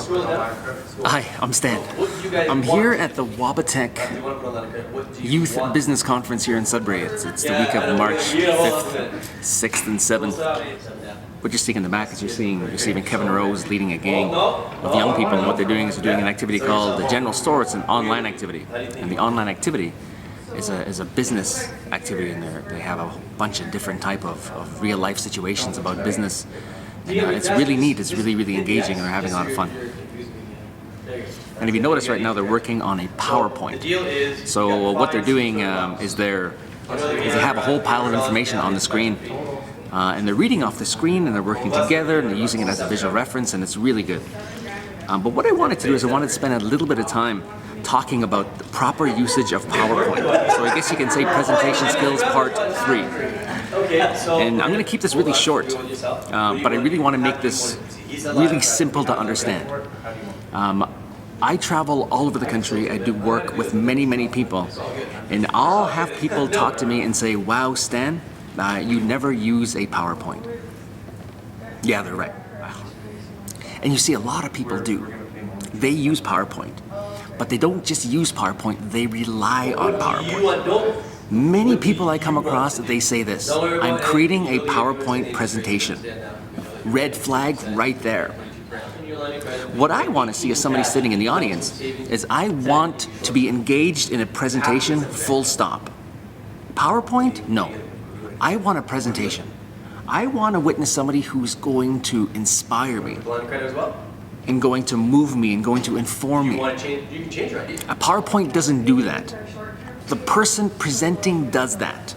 Hi, I'm Stan. I'm here at the Wabatech Youth Business Conference here in Sudbury. It's the week of March 5th, 6th, and 7th. What you're seeing in the back is you're seeing Kevin Rose leading a gang of young people, and what they're doing is they're doing an activity called the General Store. It's an online activity, and the online activity is a business activity, and they have a bunch of different type of real life situations about business. And it's really neat, it's really engaging, and they're having a lot of fun. And if you notice right now, they're working on a PowerPoint. So what they're doing is they have a whole pile of information on the screen, and they're reading off the screen, and they're working together, and they're using it as a visual reference, and it's really good. But what I wanted to do is I wanted to spend a little bit of time talking about the proper usage of PowerPoint. So I guess you can say presentation skills part 3. And I'm going to keep this really short, but I really want to make this really simple to understand. I travel all over the country. I do work with many people, and I'll have people talk to me and say, "Wow, Stan, you never use a PowerPoint." Yeah, they're right. And you see a lot of people do. They use PowerPoint, but they don't just use PowerPoint, they rely on PowerPoint. Many people I come across, they say this: "I'm creating a PowerPoint presentation." Red flag right there. What I want to see as somebody sitting in the audience is I want to be engaged in a presentation, full stop. PowerPoint? No. I want a presentation. I want to witness somebody who's going to inspire me, and going to move me, and going to inform me. A PowerPoint doesn't do that. The person presenting does that.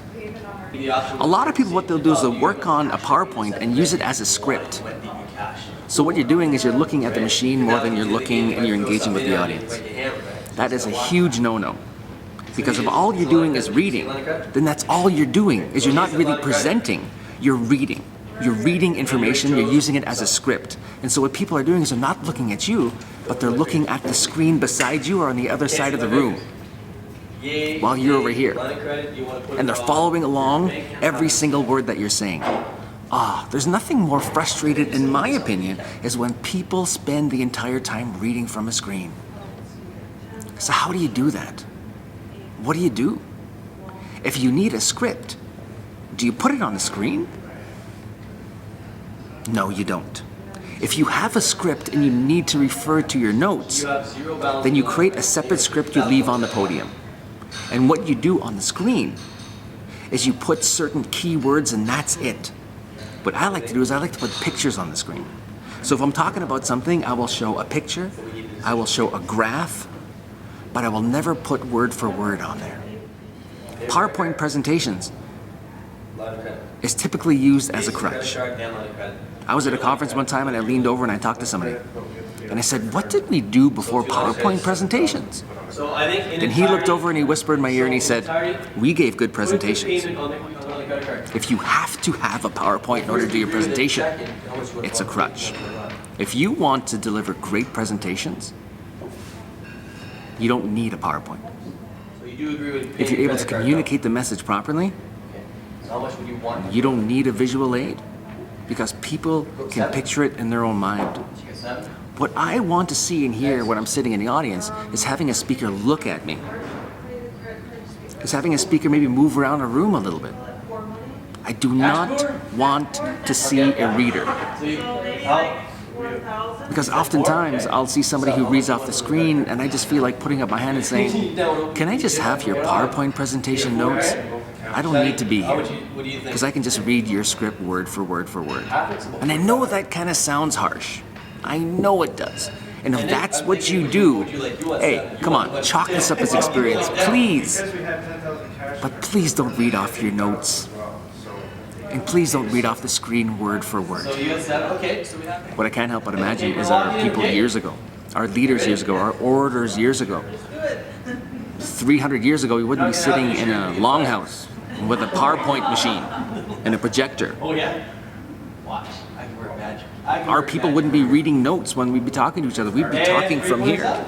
A lot of people, what they'll do is they'll work on a PowerPoint and use it as a script. So what you're doing is you're looking at the machine more than you're looking and you're engaging with the audience. That is a huge no-no. Because if all you're doing is reading, then that's all you're doing, is you're not really presenting, you're reading. You're reading information, you're using it as a script. And so what people are doing is they're not looking at you, but they're looking at the screen beside you or on the other side of the room while you're over here. And they're following along every single word that you're saying. There's nothing more frustrated, in my opinion, is when people spend the entire time reading from a screen. So how do you do that? What do you do? If you need a script, do you put it on the screen? No, you don't. If you have a script and you need to refer to your notes, then you create a separate script you leave on the podium. And what you do on the screen is you put certain keywords, and that's it. What I like to do is I like to put pictures on the screen. So if I'm talking about something, I will show a picture, I will show a graph, but I will never put word for word on there. PowerPoint presentations is typically used as a crutch. I was at a conference one time and I leaned over and I talked to somebody. And I said, "What did we do before PowerPoint presentations?" And he looked over and he whispered in my ear and he said, "We gave good presentations." If you have to have a PowerPoint in order to do your presentation, it's a crutch. If you want to deliver great presentations, you don't need a PowerPoint. If you're able to communicate the message properly, you don't need a visual aid, because people can picture it in their own mind. What I want to see and hear when I'm sitting in the audience is having a speaker look at me. Is having a speaker maybe move around a room a little bit. I do not want to see a reader. Because oftentimes I'll see somebody who reads off the screen and I just feel like putting up my hand and saying, "Can I just have your PowerPoint presentation notes? I don't need to be here, because I can just read your script word for word for word." And I know that kind of sounds harsh. I know it does. And if that's what you do, hey, come on, chalk this up as experience, please. But please don't read off your notes. And please don't read off the screen word for word. What I can't help but imagine is our people years ago, our leaders years ago, our orators years ago. 300 years ago, we wouldn't be sitting in a longhouse with a PowerPoint machine and a projector. Our people wouldn't be reading notes when we'd be talking to each other. We'd be talking from here.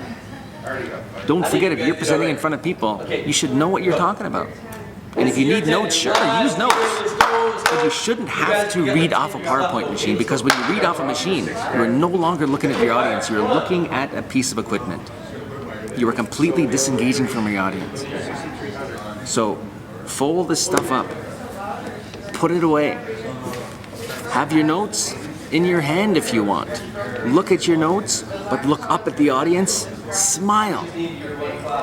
Don't forget, if you're presenting in front of people, you should know what you're talking about. And if you need notes, sure, use notes. But you shouldn't have to read off a PowerPoint machine, because when you read off a machine, you're no longer looking at your audience, you're looking at a piece of equipment. You are completely disengaging from your audience. So fold this stuff up, put it away. Have your notes in your hand if you want. Look at your notes, but look up at the audience, smile.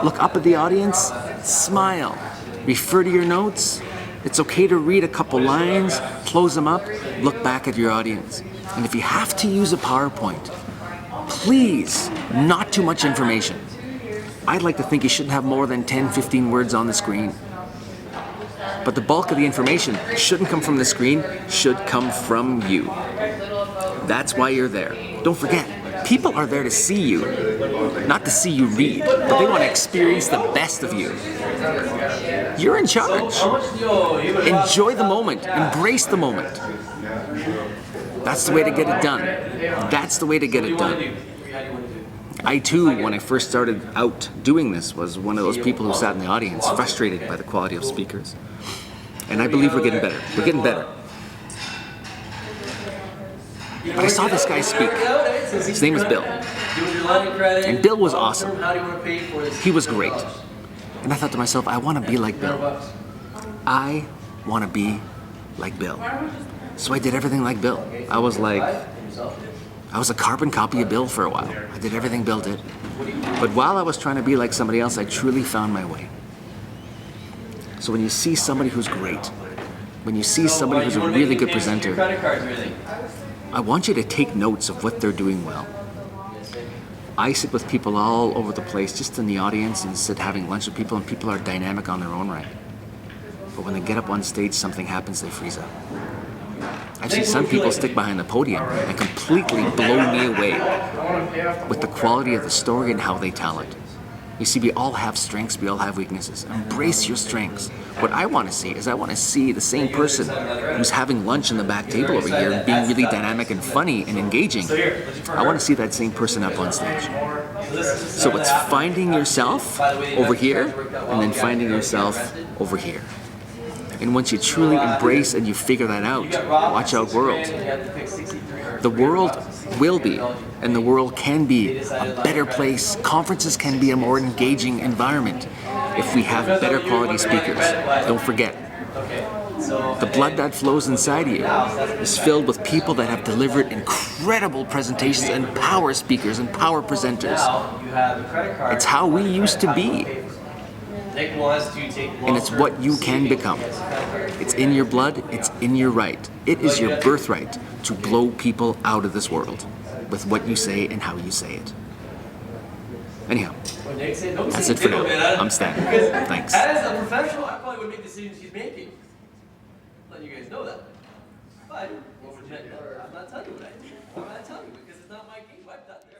Look up at the audience, smile. Refer to your notes. It's okay to read a couple lines, close them up, look back at your audience. And if you have to use a PowerPoint, please, not too much information. I'd like to think you shouldn't have more than 10, 15 words on the screen. But the bulk of the information shouldn't come from the screen, should come from you. That's why you're there. Don't forget, people are there to see you, not to see you read, but they want to experience the best of you. You're in charge. Enjoy the moment. Embrace the moment. That's the way to get it done. That's the way to get it done. I too, when I first started out doing this, was one of those people who sat in the audience, frustrated by the quality of speakers. And I believe we're getting better. We're getting better. But I saw this guy speak. His name was Bill. And Bill was awesome. He was great. And I thought to myself, I want to be like Bill. I want to be like Bill. So I did everything like Bill. I was a carbon copy of Bill for a while. I did everything Bill did. But while I was trying to be like somebody else, I truly found my way. So when you see somebody who's great, when you see somebody who's a really good presenter, I want you to take notes of what they're doing well. I sit with people all over the place, just in the audience, and sit having lunch with people, and people are dynamic on their own right. But when they get up on stage, something happens, they freeze up. I've seen some people stick behind the podium and completely blow me away with the quality of the story and how they tell it. You see, we all have strengths, we all have weaknesses. Embrace your strengths. What I want to see is I want to see the same person who's having lunch in the back table over here and being really dynamic and funny and engaging. I want to see that same person up on stage. So it's finding yourself over here and then finding yourself over here. And once you truly embrace and you figure that out, watch out, world. The world will be, and the world can be, a better place. Conferences can be a more engaging environment if we have better quality speakers. Don't forget, the blood that flows inside of you is filled with people that have delivered incredible presentations and power speakers and power presenters. It's how we used to be. And it's what you can become. It's in your blood, it's in your right. It is your birthright to blow people out of this world with what you say and how you say it. Anyhow, that's it for now. I'm Stan. Thanks. As a professional, I probably would make decisions he's making. Letting you guys know that. But I'm not telling you what I do. I'm not telling you because it's not my game. I've done this.